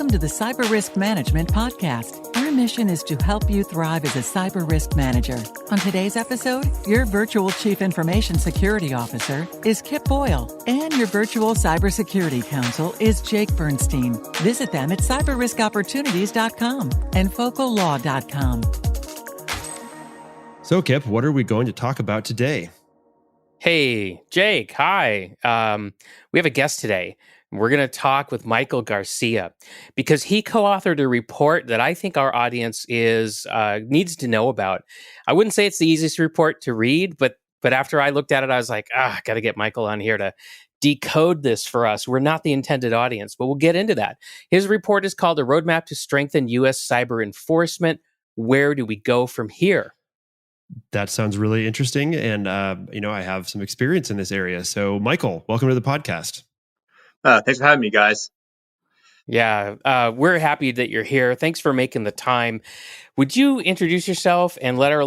Welcome to the Cyber Risk Management Podcast. Our mission is to help you thrive as a cyber risk manager. On today's episode, your virtual Chief Information Security Officer is Kip Boyle, and your virtual Cybersecurity Counsel is Jake Bernstein. Visit them at cyberriskopportunities.com and focallaw.com. So, Kip, what are we going to talk about today? Hey, Jake. Hi. We have a guest today. We're going to talk with Michael Garcia because he co-authored a report that I think our audience needs to know about. I wouldn't say it's the easiest report to read, but after I looked at it, I was like, I got to get Michael on here to decode this for us. We're not the intended audience, but we'll get into that. His report is called A Roadmap to Strengthen U.S. Cyber Enforcement. Where do we go from here? That sounds really interesting. And, I have some experience in this area. So, Michael, welcome to the podcast. Thanks for having me, guys. Yeah, we're happy that you're here. Thanks for making the time. Would you introduce yourself and let our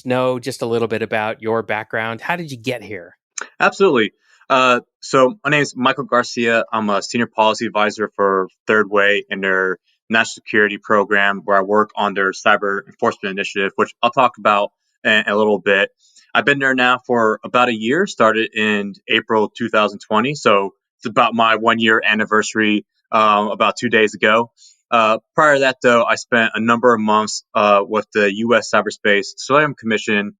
know just a little bit about your background? How did you get here? Absolutely. So my name is Michael Garcia. I'm a senior policy advisor for Third Way in their national security program, where I work on their cyber enforcement initiative, which I'll talk about in a little bit. I've been there now for about a year, started in April 2020. So it's about my 1 year anniversary about 2 days ago. Prior to that, though, I spent a number of months with the U.S. Cyberspace Surveillance Commission,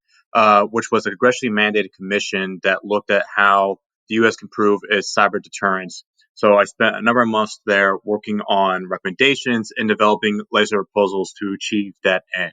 which was a congressionally mandated commission that looked at how the U.S. can improve its cyber deterrence. So I spent a number of months there working on recommendations and developing legislative proposals to achieve that end.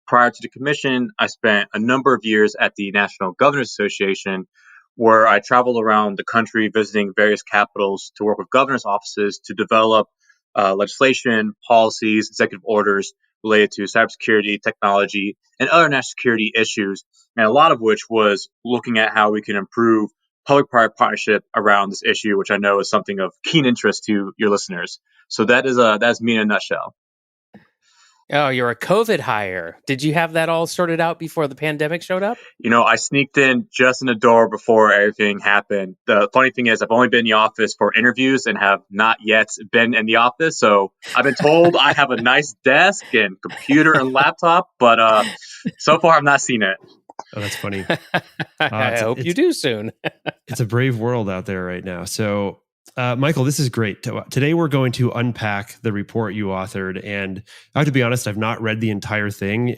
Prior to the commission, I spent a number of years at the National Governors Association, where I traveled around the country visiting various capitals to work with governors' offices to develop legislation, policies, executive orders related to cybersecurity, technology, and other national security issues, and a lot of which was looking at how we can improve public-private partnership around this issue, which I know is something of keen interest to your listeners. So that's me in a nutshell. Oh, you're a COVID hire. Did you have that all sorted out before the pandemic showed up? I sneaked in just in the door before everything happened. The funny thing is I've only been in the office for interviews and have not yet been in the office. So I've been told I have a nice desk and computer and laptop, but so far I've not seen it. Oh, that's funny. I hope you do soon. It's a brave world out there right now. So, Michael, this is great. Today, we're going to unpack the report you authored. And I have to be honest, I've not read the entire thing.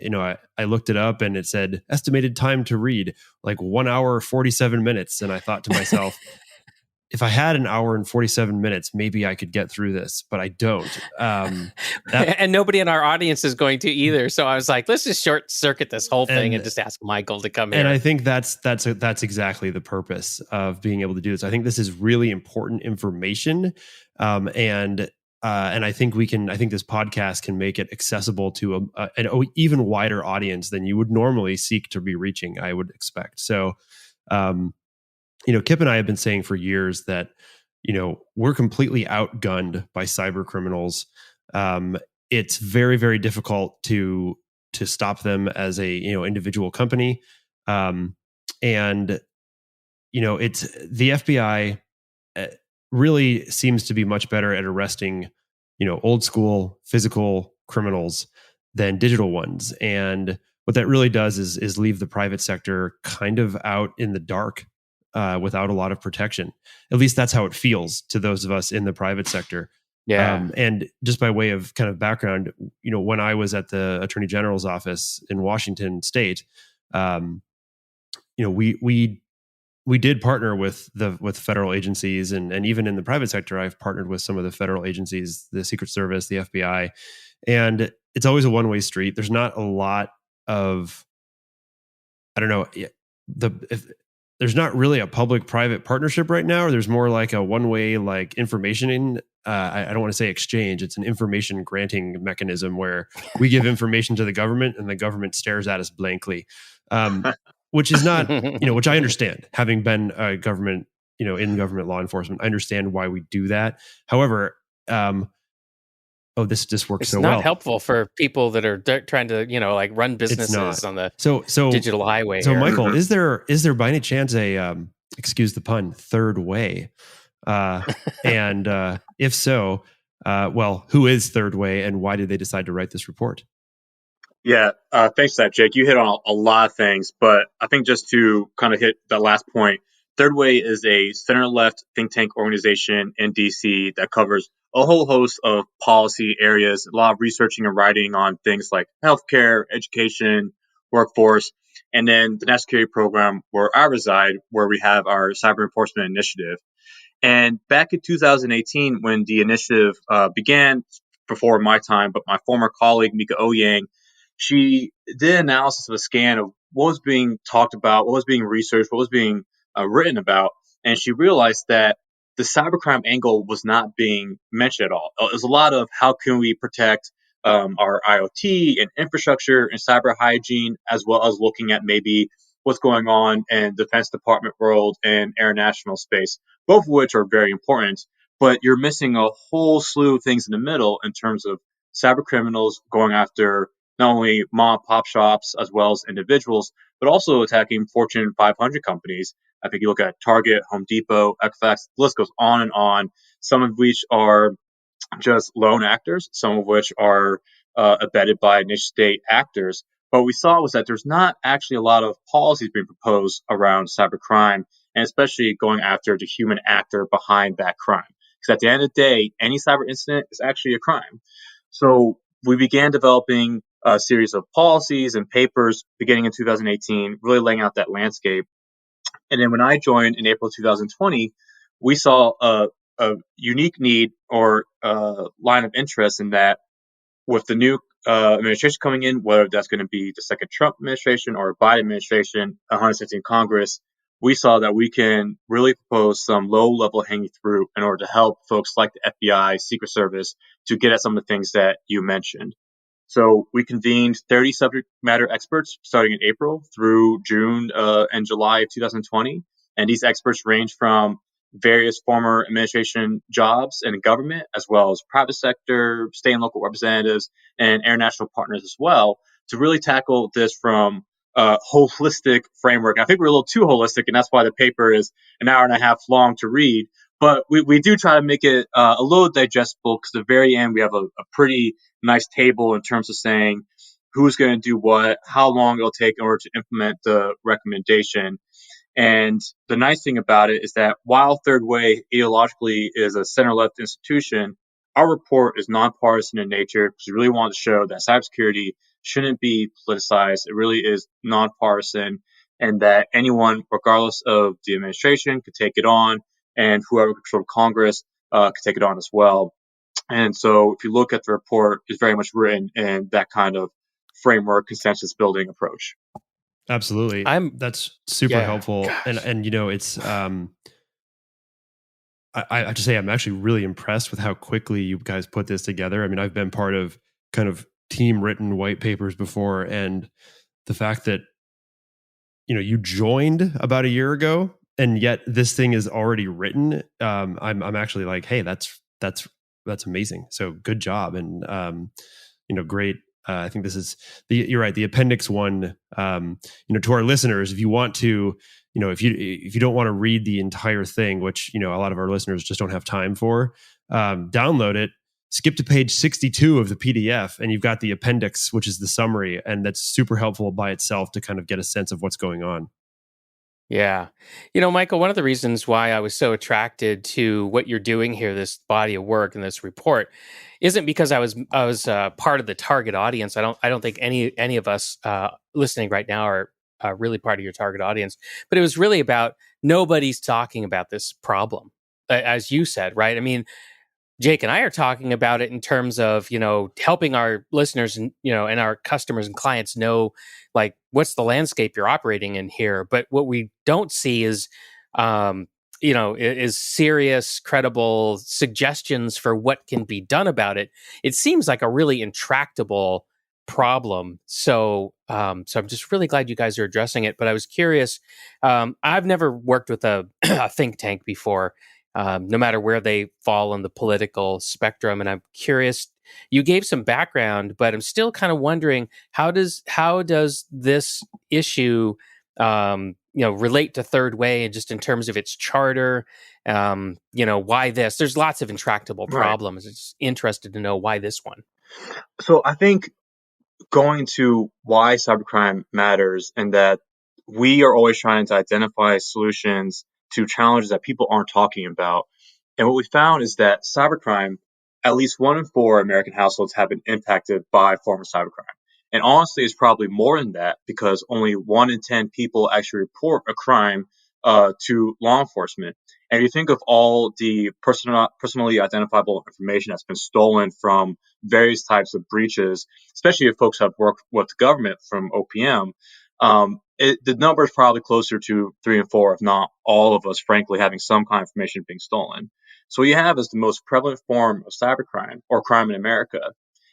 I looked it up and it said estimated time to read, like 1 hour, 47 minutes. And I thought to myself, if I had an hour and 47 minutes, maybe I could get through this, but I don't. And nobody in our audience is going to either. So I was like, let's just short circuit this whole thing and just ask Michael to come in. And I think that's exactly the purpose of being able to do this. I think this is really important information, and I think this podcast can make it accessible to an even wider audience than you would normally seek to be reaching, I would expect. So. Kip and I have been saying for years that, we're completely outgunned by cyber criminals. It's very, very difficult to stop them as a, individual company. It's the FBI really seems to be much better at arresting, old school physical criminals than digital ones. And what that really does is leave the private sector kind of out in the dark. Without a lot of protection. At least that's how it feels to those of us in the private sector. Yeah. And just by way of kind of background, when I was at the Attorney General's office in Washington State, we did partner with federal agencies, and even in the private sector, I've partnered with some of the federal agencies, the Secret Service, the FBI, and it's always a one-way street. There's not a lot of, there's not really a public-private partnership right now, or there's more like a one-way information I don't want to say exchange. It's an information granting mechanism where we give information to the government and the government stares at us blankly, which is not, which I understand. Having been a government, in government law enforcement, I understand why we do that. However, this just works so well. It's not helpful for people that are trying to, run businesses on the digital highway. So, Michael, is there by any chance a, excuse the pun, third way? And if so, who is Third Way and why did they decide to write this report? Yeah, thanks for that, Jake. You hit on a lot of things, but I think just to kind of hit that last point, Third Way is a center-left think tank organization in DC that covers a whole host of policy areas, a lot of researching and writing on things like healthcare, education, workforce, and then the National Security Program where I reside, where we have our cyber enforcement initiative. And back in 2018, when the initiative began, before my time, but my former colleague, Mika Oyang, she did analysis of a scan of what was being talked about, what was being researched, what was being written about. And she realized that the cybercrime angle was not being mentioned at all. It was a lot of how can we protect our IoT and infrastructure and cyber hygiene, as well as looking at maybe what's going on in Defense Department world and international space, both of which are very important. But you're missing a whole slew of things in the middle in terms of cyber criminals going after not only mom and pop shops as well as individuals, but also attacking Fortune 500 companies. I think you look at Target, Home Depot, Equifax, the list goes on and on, some of which are just lone actors, some of which are abetted by nation state actors. What we saw was that there's not actually a lot of policies being proposed around cybercrime, and especially going after the human actor behind that crime. Because at the end of the day, any cyber incident is actually a crime. So we began developing a series of policies and papers beginning in 2018, really laying out that landscape. And then when I joined in April 2020, we saw a unique need or line of interest in that with the new administration coming in, whether that's going to be the second Trump administration or Biden administration, 116 Congress, we saw that we can really propose some low-level hanging fruit in order to help folks like the FBI, Secret Service, to get at some of the things that you mentioned. So we convened 30 subject matter experts starting in April through June and July of 2020. And these experts range from various former administration jobs in the government, as well as private sector, state and local representatives, and international partners as well, to really tackle this from a holistic framework. I think we're a little too holistic, and that's why the paper is an hour and a half long to read. But we do try to make it a little digestible, because at the very end, we have a pretty nice table in terms of saying who's going to do what, how long it'll take in order to implement the recommendation. And the nice thing about it is that while Third Way ideologically is a center-left institution, our report is nonpartisan in nature, because we really want to show that cybersecurity shouldn't be politicized. It really is nonpartisan, and that anyone, regardless of the administration, could take it on, and whoever controls Congress could take it on as well. And so if you look at the report, it's very much written in that kind of framework, consensus building approach. Absolutely. That's super helpful. Gosh. And you know, it's I have to say I'm actually really impressed with how quickly you guys put this together. I mean, I've been part of kind of team written white papers before, and the fact that you joined about a year ago and yet this thing is already written, I'm actually like, hey, that's amazing. So good job. And great. I think this is you're right. The appendix 1, to our listeners, if you want to, if you don't want to read the entire thing, which, a lot of our listeners just don't have time for, download it, skip to page 62 of the PDF, and you've got the appendix, which is the summary. And that's super helpful by itself to kind of get a sense of what's going on. Yeah. Michael, one of the reasons why I was so attracted to what you're doing here, this body of work and this report, isn't because I was part of the target audience. I don't think any of us listening right now are really part of your target audience, but it was really about nobody's talking about this problem, as you said, right? I mean, Jake and I are talking about it in terms of, helping our listeners and, and our customers and clients know, like, what's the landscape you're operating in here. But what we don't see is, is serious, credible suggestions for what can be done about it. It seems like a really intractable problem. So I'm just really glad you guys are addressing it. But I was curious. I've never worked with a think tank before. No matter where they fall on the political spectrum. And I'm curious, you gave some background, but I'm still kind of wondering, how does this issue relate to Third Way, and just in terms of its charter, why this? There's lots of intractable problems. Right. It's interested to know why this one. So I think going to why cybercrime matters, and that we are always trying to identify solutions to challenges that people aren't talking about. And what we found is that cybercrime, at least 1 in 4 American households have been impacted by a form of cybercrime. And honestly, it's probably more than that, because only 1 in 10 people actually report a crime to law enforcement. And if you think of all the personally identifiable information that's been stolen from various types of breaches, especially if folks have worked with the government from OPM, the number is probably closer to 3 and 4, if not all of us, frankly, having some kind of information being stolen. So what you have is the most prevalent form of cybercrime, or crime in America.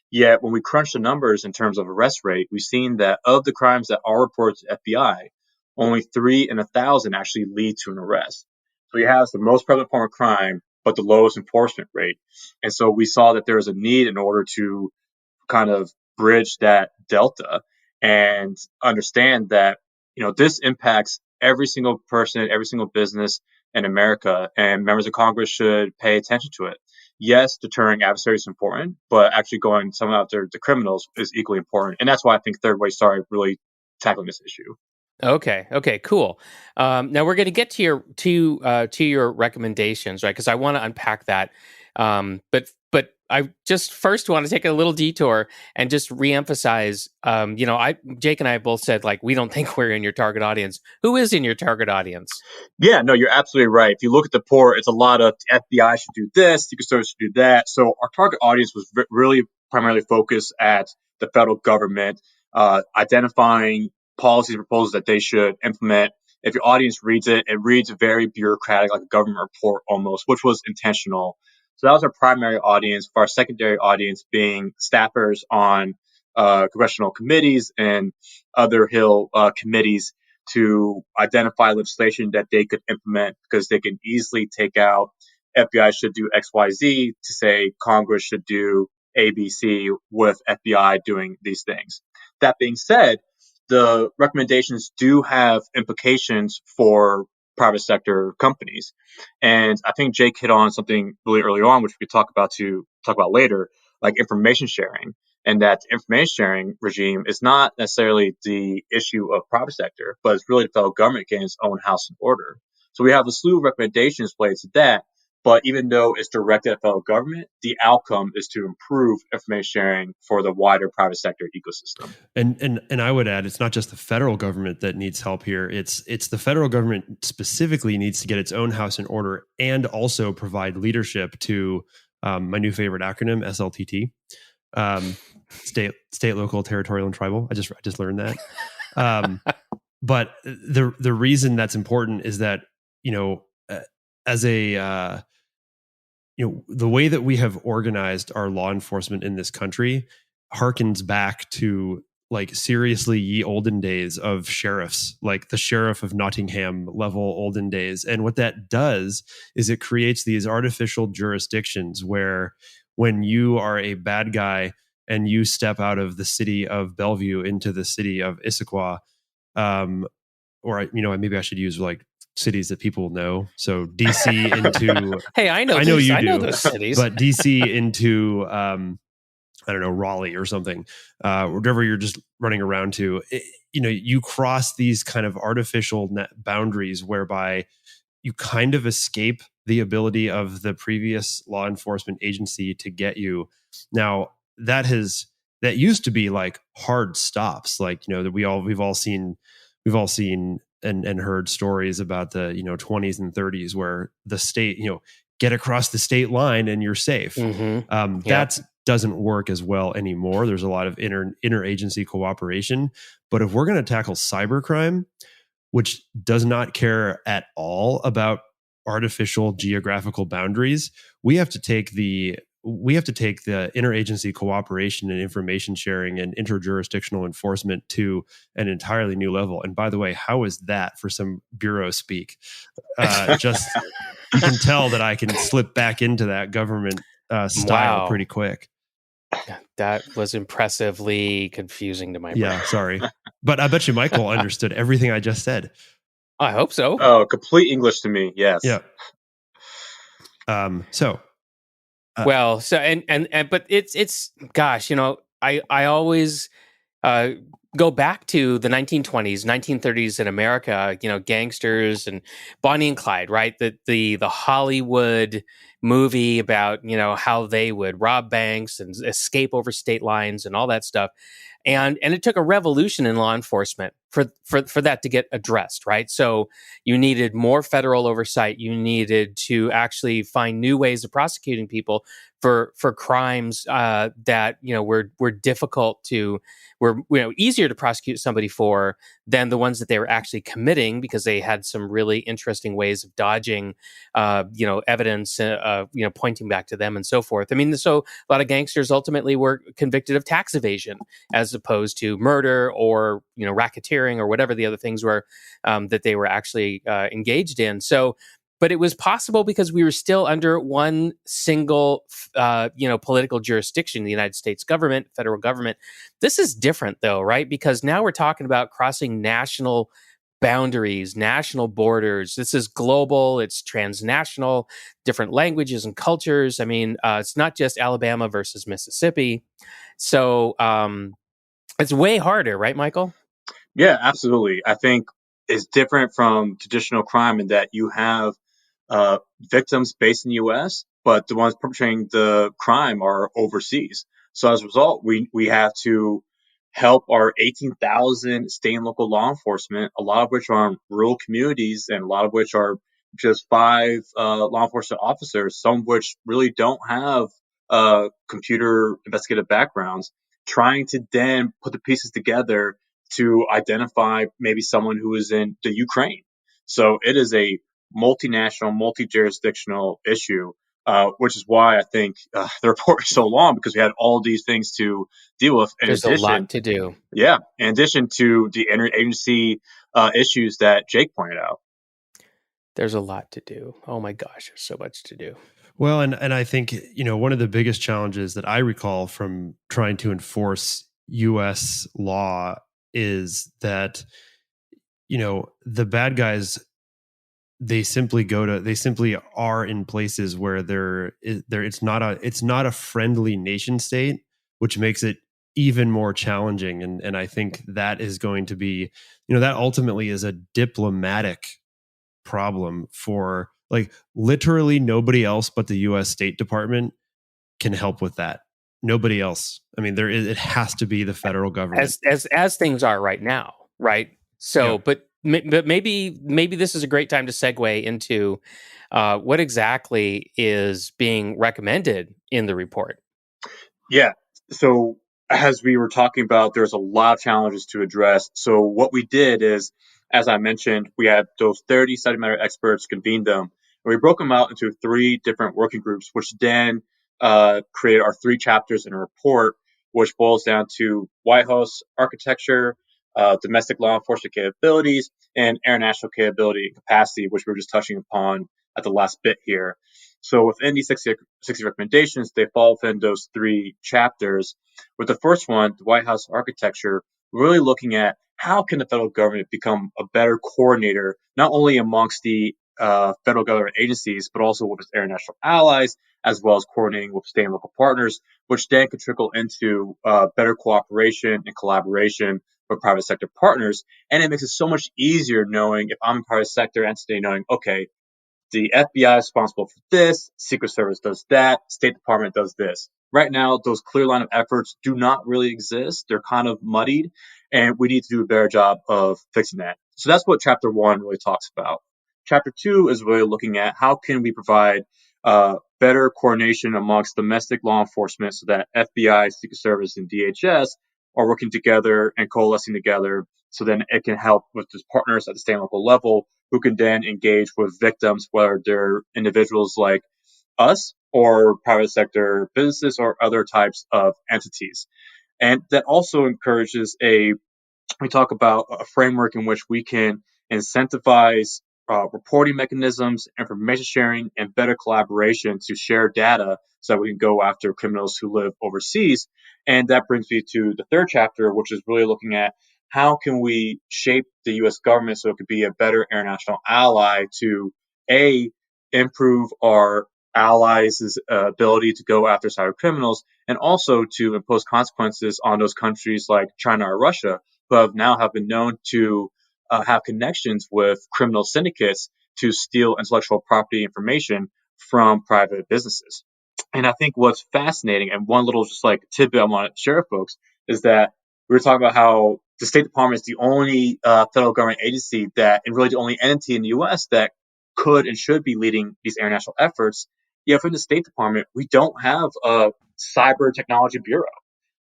Yet when we crunch the numbers in terms of arrest rate, we've seen that of the crimes that are reported to FBI, only 3 in 1,000 actually lead to an arrest. So you have the most prevalent form of crime, but the lowest enforcement rate. And so we saw that there is a need in order to kind of bridge that delta and understand that, this impacts every single person, every single business in America, and members of Congress should pay attention to it. Yes, deterring adversaries is important, but actually going someone after the criminals is equally important. And that's why I think Third Way started really tackling this issue. Okay, cool. Now we're going to get to your recommendations, right? Because I want to unpack that. But I just first want to take a little detour and just reemphasize. Jake and I both said, like, we don't think we're in your target audience. Who is in your target audience? Yeah, no, you're absolutely right. If you look at the report, it's a lot of FBI should do this, Secret Service should do that. So our target audience was really primarily focused at the federal government, identifying policies and proposals that they should implement. If your audience reads it, it reads very bureaucratic, like a government report almost, which was intentional. So that was our primary audience. For our secondary audience being staffers on congressional committees and other Hill committees to identify legislation that they could implement, because they can easily take out FBI should do XYZ to say Congress should do ABC, with FBI doing these things. That being said, the recommendations do have implications for private sector companies. And I think Jake hit on something really early on, which we could talk about later, like information sharing. And that information sharing regime is not necessarily the issue of private sector, but it's really the federal government getting its own house in order. So we have a slew of recommendations related to that. But even though it's directed at federal government, the outcome is to improve information sharing for the wider private sector ecosystem. And I would add, it's not just the federal government that needs help here. It's the federal government specifically needs to get its own house in order, and also provide leadership to my new favorite acronym, SLTT. State, local, territorial, and tribal. I just learned that. But the reason that's important is that, as a the way that we have organized our law enforcement in this country harkens back to, like, seriously ye olden days of sheriffs, like the sheriff of Nottingham level olden days. And what that does is it creates these artificial jurisdictions where, when you are a bad guy and you step out of the city of Bellevue into the city of Issaquah, or maybe I should use like cities that people know. So DC into hey, I know those cities, but DC into I don't know, Raleigh or something, wherever you're just running around to, you cross these kind of artificial boundaries whereby you kind of escape the ability of the previous law enforcement agency to get you. Now, that used to be like hard stops, like, that we've all seen and heard stories about the 20s and 30s where the state, get across the state line and you're safe. Mm-hmm. That doesn't work as well anymore. There's a lot of interagency cooperation. But if we're going to tackle cybercrime, which does not care at all about artificial geographical boundaries, we have to take the interagency cooperation and information sharing and interjurisdictional enforcement to an entirely new level. And by the way, how is that for some bureau speak? Just you can tell that I can slip back into that government style pretty quick. That was impressively confusing to my brain. Yeah, sorry. But I bet you Michael understood everything I just said. I hope so. Oh, complete English to me. Yes. Yeah. So Well, so and but it's gosh, I always uh, go back to the 1920s, 1930s in America, gangsters and Bonnie and Clyde, right? The Hollywood movie about, how they would rob banks and escape over state lines and all that stuff. And it took a revolution in law enforcement for that to get addressed, right? So you needed more federal oversight. You needed to actually find new ways of prosecuting people for crimes that were difficult to were easier to prosecute somebody for than the ones that they were actually committing, because they had some really interesting ways of dodging evidence pointing back to them and so forth. I mean, so a lot of gangsters ultimately were convicted of tax evasion as opposed to murder or racketeering or whatever the other things were that they were actually engaged in. So but it was possible because we were still under one single, political jurisdiction, the United States government, federal government. This is different, though, right? Because now we're talking about crossing national boundaries, national borders. This is global. It's transnational, different languages and cultures. I mean, it's not just Alabama versus Mississippi. So it's way harder, right, Michael? Yeah, absolutely. I think it's different from traditional crime in that you have victims based in the U.S., but the ones perpetrating the crime are overseas. So as a result, we have to help our 18,000 state and local law enforcement, a lot of which are in rural communities and a lot of which are just five law enforcement officers, some of which really don't have computer investigative backgrounds, trying to then put the pieces together to identify maybe someone who is in the Ukraine. So it is a multinational, multi-jurisdictional issue, which is why I think the report is so long, because we had all these things to deal with. There's a lot to do. Yeah, in addition to the interagency issues that Jake pointed out. There's a lot to do. Oh my gosh, there's so much to do. well, and I think one of the biggest challenges that I recall from trying to enforce U.S. law is that the bad guys, they simply are in places where it's not a friendly nation state, which makes it even more challenging. And I think that is going to be, that ultimately is a diplomatic problem for, like, literally nobody else but the US State Department can help with that. Nobody else. I mean, it has to be the federal government. As things are right now, right? So, Yeah. but maybe this is a great time to segue into what exactly is being recommended in the report. Yeah. So as we were talking about, there's a lot of challenges to address. So what we did is, as I mentioned, we had those 30 subject matter experts, convened them, and we broke them out into 3 different working groups, which then created our 3 chapters in a report, which boils down to White House architecture, domestic law enforcement capabilities, and international capability and capacity, which we were just touching upon at the last bit here. So within these 60 recommendations, they fall within those 3 chapters. With the first one, the White House architecture, really looking at how can the federal government become a better coordinator, not only amongst the federal government agencies, but also with its international allies, as well as coordinating with state and local partners, which then could trickle into better cooperation and collaboration with private sector partners. And it makes it so much easier knowing, if I'm a private sector entity, knowing, okay, the FBI is responsible for this, Secret Service does that, State Department does this. Right now, those clear line of efforts do not really exist. They're kind of muddied, and we need to do a better job of fixing that. So that's what Chapter 1 really talks about. Chapter 2 is really looking at how can we provide better coordination amongst domestic law enforcement so that FBI, Secret Service, and DHS are working together and coalescing together, so then it can help with those partners at the state and local level who can then engage with victims, whether they're individuals like us or private sector businesses or other types of entities. And that also encourages we talk about a framework in which we can incentivize reporting mechanisms, information sharing, and better collaboration to share data so that we can go after criminals who live overseas. And that brings me to the 3rd chapter, which is really looking at how can we shape the U.S. government so it could be a better international ally to improve our allies' ability to go after cyber criminals, and also to impose consequences on those countries like China or Russia, who have been known to have connections with criminal syndicates to steal intellectual property information from private businesses. And I think what's fascinating, and one little just like tidbit I want to share with folks, is that we were talking about how the State Department is the only federal government agency that, and really the only entity in the U.S. that could and should be leading these international efforts. Yet for the State Department, we don't have a cyber technology bureau.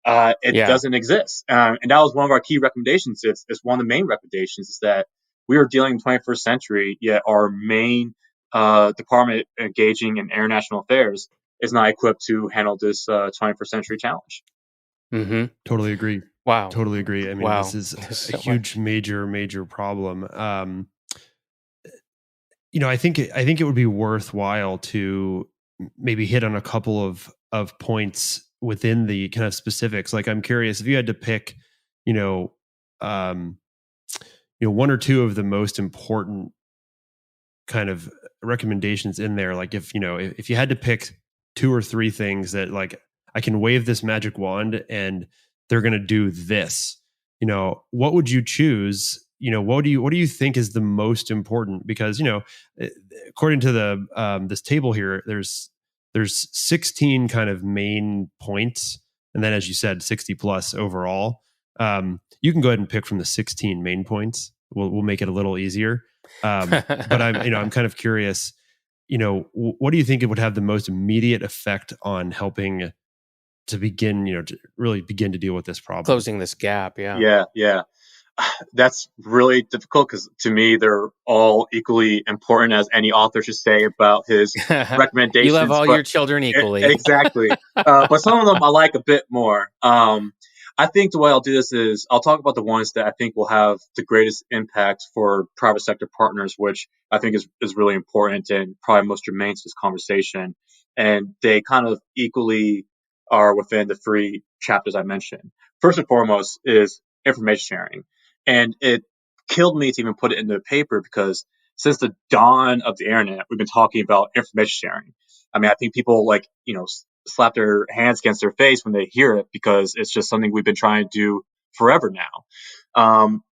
It Yeah. doesn't exist. And that was one of our key recommendations. It's one of the main recommendations is that we are dealing in the 21st century, yet our main department engaging in international affairs is not equipped to handle this 21st century challenge. Mm-hmm. Totally agree. Wow. Totally agree. I mean, Wow. this is There's a so huge, major problem. I think it would be worthwhile to maybe hit on a couple of points within the kind of specifics. Like, I'm curious if you had to pick, one or two of the most important kind of recommendations in there. Like, if you had to pick two or three things that, like, I can wave this magic wand and they're going to do this, what would you choose? What do you think is the most important? Because, according to the this table here, there's 16 kind of main points, and then, as you said, 60 plus overall. You can go ahead and pick from the 16 main points. We'll make it a little easier. But I'm kind of curious, what do you think it would have the most immediate effect on helping to begin, to really begin to deal with this problem? Closing this gap. Yeah. Yeah. That's really difficult because to me, they're all equally important, as any author should say about his recommendations. You love all your children equally. Exactly. But some of them I like a bit more. I think the way I'll do this is I'll talk about the ones that I think will have the greatest impact for private sector partners, which I think is really important and probably most germane to this conversation. And they kind of equally are within the three chapters I mentioned. First and foremost is information sharing. And it killed me to even put it into the paper because since the dawn of the internet, we've been talking about information sharing. I mean, I think people slap their hands against their face when they hear it because it's just something we've been trying to do forever now.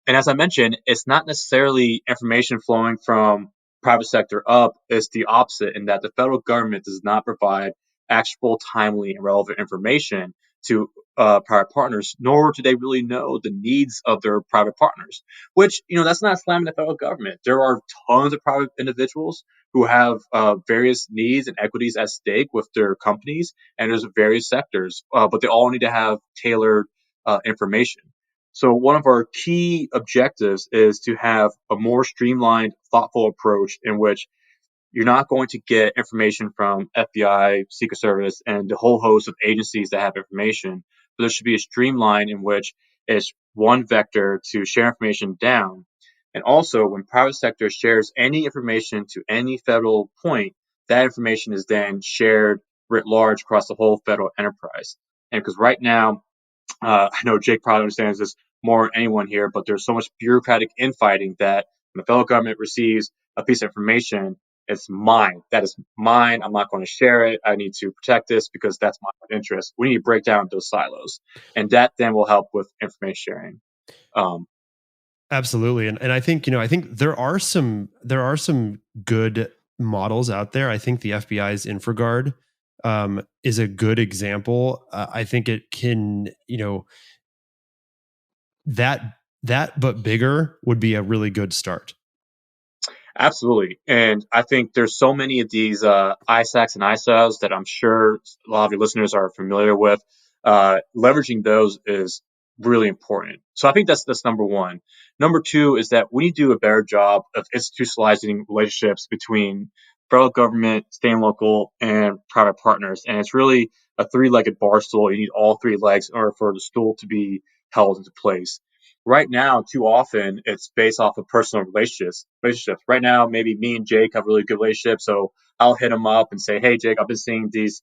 And as I mentioned, it's not necessarily information flowing from private sector up. It's the opposite in that the federal government does not provide actionable, timely, and relevant information to private partners, nor do they really know the needs of their private partners, which, that's not slamming the federal government. There are tons of private individuals who have various needs and equities at stake with their companies, and there's various sectors, but they all need to have tailored information. So one of our key objectives is to have a more streamlined, thoughtful approach in which you're not going to get information from FBI, Secret Service, and the whole host of agencies that have information. But there should be a streamline in which it's one vector to share information down. And also, when private sector shares any information to any federal point, that information is then shared writ large across the whole federal enterprise. And because right now, I know Jake probably understands this more than anyone here, but there's so much bureaucratic infighting that when the federal government receives a piece of information, it's mine. That is mine. I'm not going to share it. I need to protect this because that's my interest. We need to break down those silos, and that then will help with information sharing. Absolutely, and I think there are some good models out there. I think the FBI's InfraGard is a good example. I think it can, that but bigger would be a really good start. Absolutely. And I think there's so many of these ISACs and ISOs that I'm sure a lot of your listeners are familiar with. Leveraging those is really important. So I think that's number one. Number two is that we need to do a better job of institutionalizing relationships between federal government, state and local, and private partners. And it's really a three-legged bar stool. You need all three legs in order for the stool to be held into place. Right now, too often, it's based off of personal relationships. Right now, maybe me and Jake have a really good relationship, so I'll hit him up and say, "Hey, Jake, I've been seeing these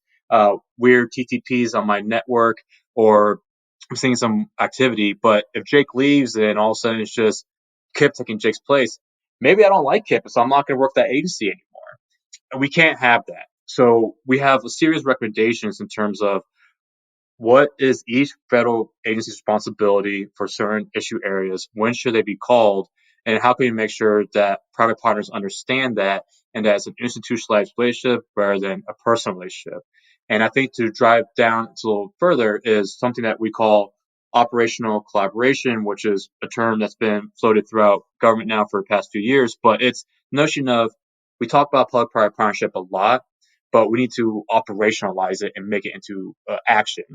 weird TTPs on my network," or I'm seeing some activity. But if Jake leaves and all of a sudden it's just Kip taking Jake's place, maybe I don't like Kip, so I'm not going to work that agency anymore. And we can't have that. So we have a series of recommendations in terms of what is each federal agency's responsibility for certain issue areas? When should they be called? And how can we make sure that private partners understand that and that it's an institutionalized relationship rather than a personal relationship? And I think to drive down a little further is something that we call operational collaboration, which is a term that's been floated throughout government now for the past few years. But it's the notion of we talk about public-private partnership a lot, but we need to operationalize it and make it into action.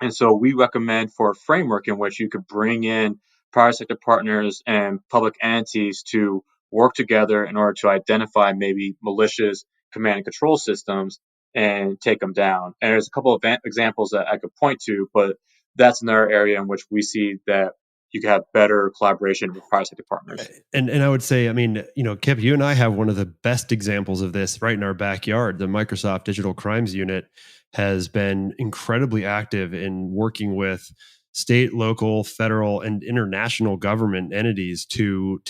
And so we recommend for a framework in which you could bring in private sector partners and public entities to work together in order to identify maybe malicious command and control systems and take them down. And there's a couple of examples that I could point to, but that's another area in which we see that you can have better collaboration with private sector partners. And I would say, I mean, Kip, you and I have one of the best examples of this right in our backyard. The Microsoft Digital Crimes Unit has been incredibly active in working with state, local, federal, and international government entities to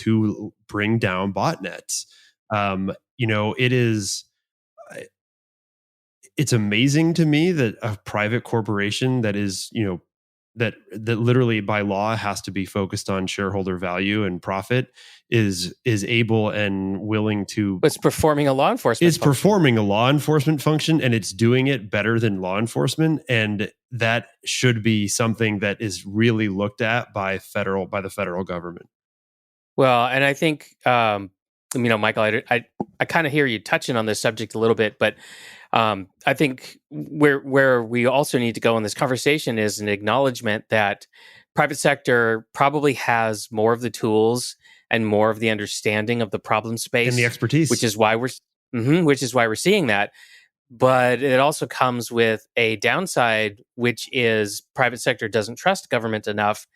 bring down botnets. It's amazing to me that a private corporation that is, that literally by law has to be focused on shareholder value and profit is able and willing to. It's performing a law enforcement. It's performing a law enforcement function, and it's doing it better than law enforcement, and that should be something that is really looked at by the federal government. Well, and I think Michael, I kind of hear you touching on this subject a little bit, but I think where we also need to go in this conversation is an acknowledgement that private sector probably has more of the tools and more of the understanding of the problem space and the expertise, which is why we're seeing that. But it also comes with a downside, which is private sector doesn't trust government enough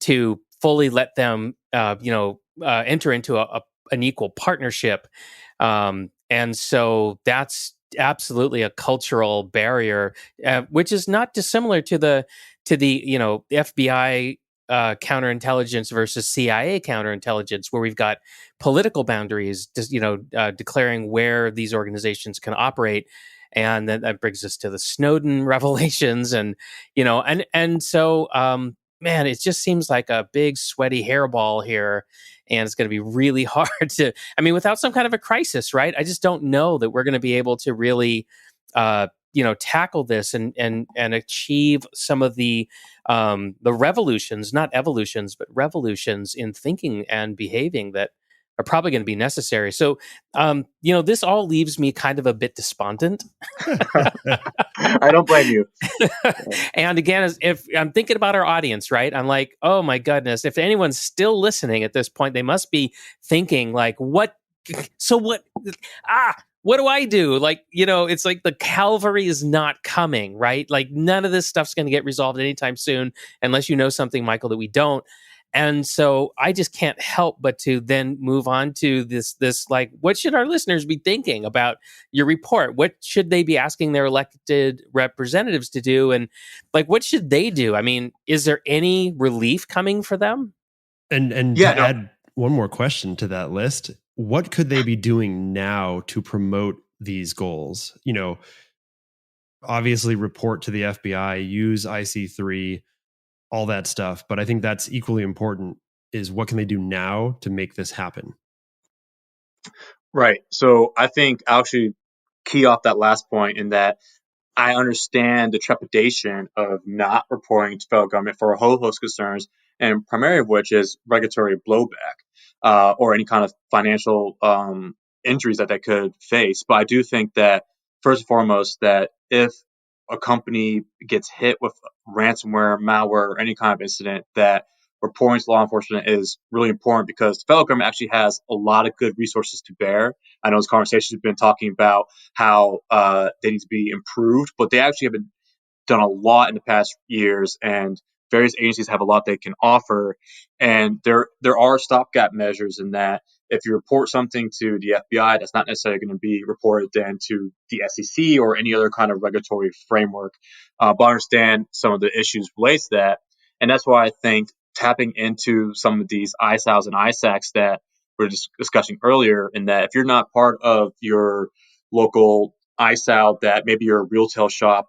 to fully let them, enter into an equal partnership, and so that's absolutely a cultural barrier, which is not dissimilar to the FBI counterintelligence versus CIA counterintelligence, where we've got political boundaries, declaring where these organizations can operate. And then that brings us to the Snowden Revelations, and so man, it just seems like a big sweaty hairball here, and it's going to be really hard to. I mean, without some kind of a crisis, right? I just don't know that we're going to be able to really, tackle this and achieve some of the revolutions, not evolutions, but revolutions in thinking and behaving that are probably going to be necessary. So, this all leaves me kind of a bit despondent. I don't blame you. And again, if I'm thinking about our audience, right, I'm like, oh my goodness, if anyone's still listening at this point, they must be thinking like, what do I do? Like, it's like the cavalry is not coming, right? Like none of this stuff's going to get resolved anytime soon, unless you know something, Michael, that we don't. And so I just can't help but to then move on to this like, what should our listeners be thinking about your report? What should they be asking their elected representatives to do? And like, what should they do? I mean, is there any relief coming for them? Add one more question to that list, what could they be doing now to promote these goals? Obviously report to the FBI, use IC3, all that stuff. But I think that's equally important is what can they do now to make this happen? Right. So I think I'll actually key off that last point in that I understand the trepidation of not reporting to federal government for a whole host of concerns, and primarily of which is regulatory blowback or any kind of financial injuries that they could face. But I do think that first and foremost, that if a company gets hit with ransomware, malware, or any kind of incident, that reporting to law enforcement is really important because the federal government actually has a lot of good resources to bear. I know this conversation has been talking about how they need to be improved, but they actually have done a lot in the past years, and various agencies have a lot they can offer. And there are stopgap measures in that if you report something to the FBI, that's not necessarily going to be reported then to the SEC or any other kind of regulatory framework. But I understand some of the issues related to that. And that's why I think tapping into some of these ISALs and ISACs that we were discussing earlier, in that if you're not part of your local ISAL, that maybe you're a retail shop,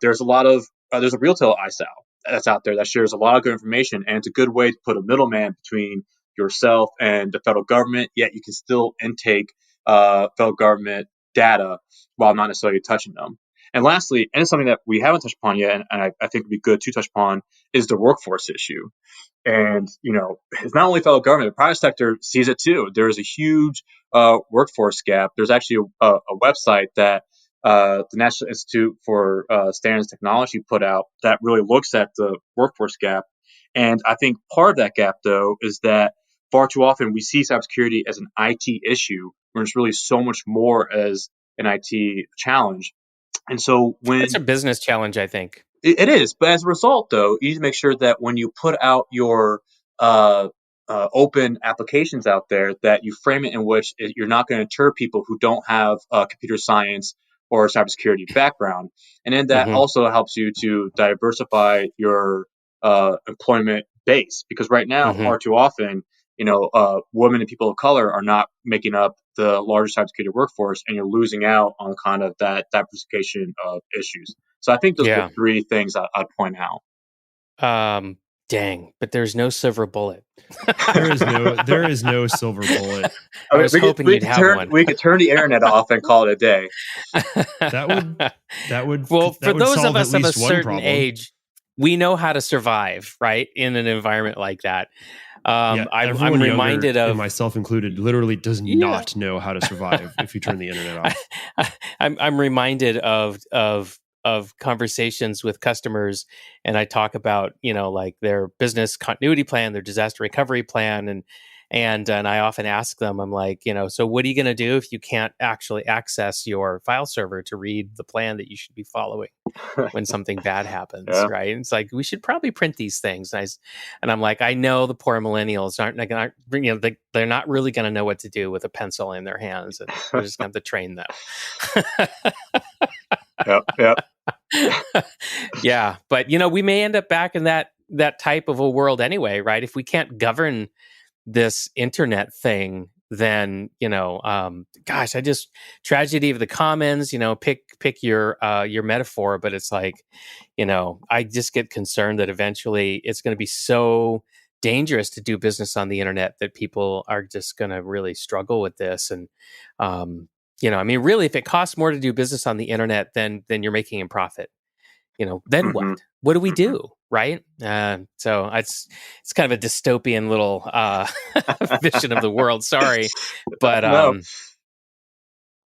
there's a retail ISAL that's out there that shares a lot of good information, and it's a good way to put a middleman between yourself and the federal government, yet you can still intake federal government data while not necessarily touching them. And lastly, and it's something that we haven't touched upon yet, and I think would be good to touch upon, is the workforce issue. And, it's not only federal government, the private sector sees it too. There's a huge workforce gap. There's actually a website that the National Institute for Standards and Technology put out that really looks at the workforce gap. And I think part of that gap, though, is that far too often we see cybersecurity as an IT issue, when it's really so much more as an IT challenge. And so it's a business challenge, I think. It is. But as a result, though, you need to make sure that when you put out your open applications out there, that you frame it in which you're not going to deter people who don't have a computer science or cybersecurity background. And then that also helps you to diversify your employment base, because right now, far too often, women and people of color are not making up the largest cybersecurity workforce, and you're losing out on kind of that diversification of issues. So I think those are the three things I'd point out. Dang, but there's no silver bullet. There is no silver bullet. I was hoping you'd have one. We could turn the internet off and call it a day. That would. Well, for those of us of a certain problem. age, we know how to survive, right, in an environment like that. I'm reminded of, and myself included, literally does not know how to survive if you turn the internet off. I'm reminded of conversations with customers, and I talk about, like their business continuity plan, their disaster recovery plan, and I often ask them, I'm like, so what are you going to do if you can't actually access your file server to read the plan that you should be following when something bad happens, right? And it's like, we should probably print these things. And I'm like, I know the poor millennials they're not really going to know what to do with a pencil in their hands, and we're just going to have to train them. Yep. Yeah, but we may end up back in that type of a world anyway, right? If we can't govern this internet thing, then tragedy of the commons, pick your metaphor, but it's like, I just get concerned that eventually it's going to be so dangerous to do business on the internet that people are just going to really struggle with this. And really, if it costs more to do business on the internet than you're making a profit, then what do we do? Right. So it's kind of a dystopian little vision of the world. Sorry. But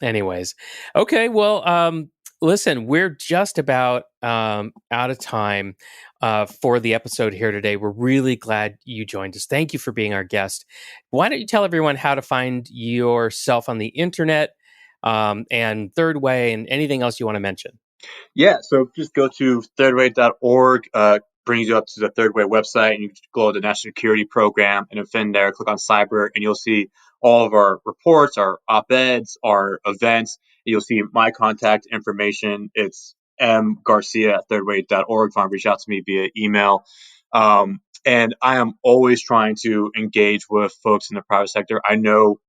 anyways. Okay. Well, listen, we're just about out of time for the episode here today. We're really glad you joined us. Thank you for being our guest. Why don't you tell everyone how to find yourself on the internet, and Third Way, and anything else you want to mention? Yeah, so just go to thirdway.org, brings you up to the Third Way website, and you can go to the National Security Program, and then there, click on Cyber, and you'll see all of our reports, our op-eds, our events. You'll see my contact information. It's mgarcia@thirdway.org if you want to reach out to me via email. And I am always trying to engage with folks in the private sector. I know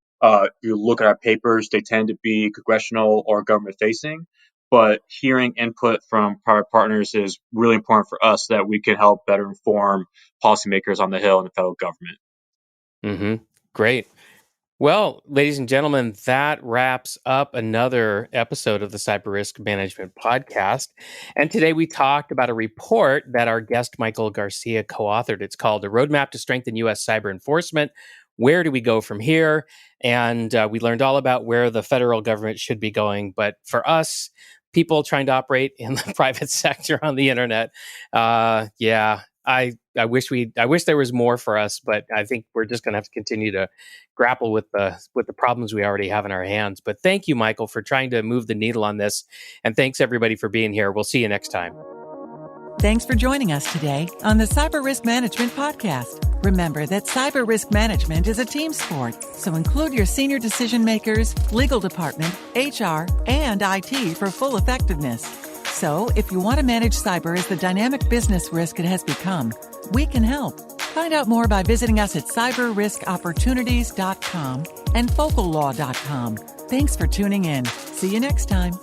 you look at our papers, they tend to be congressional or government-facing. But hearing input from private partners is really important for us, so that we can help better inform policymakers on the Hill and the federal government. Great. Well, ladies and gentlemen, that wraps up another episode of the Cyber Risk Management Podcast. And today we talked about a report that our guest Michael Garcia co-authored. It's called A Roadmap to Strengthen U.S. Cyber Enforcement. Where do we go from here? And we learned all about where the federal government should be going. But for us, people trying to operate in the private sector on the internet, I wish there was more for us, but I think we're just going to have to continue to grapple with the problems we already have in our hands. But thank you, Michael, for trying to move the needle on this, and thanks everybody for being here. We'll see you next time. Thanks for joining us today on the Cyber Risk Management Podcast. Remember that cyber risk management is a team sport, so include your senior decision makers, legal department, HR, and IT for full effectiveness. So, if you want to manage cyber as the dynamic business risk it has become, we can help. Find out more by visiting us at cyberriskopportunities.com and focallaw.com. Thanks for tuning in. See you next time.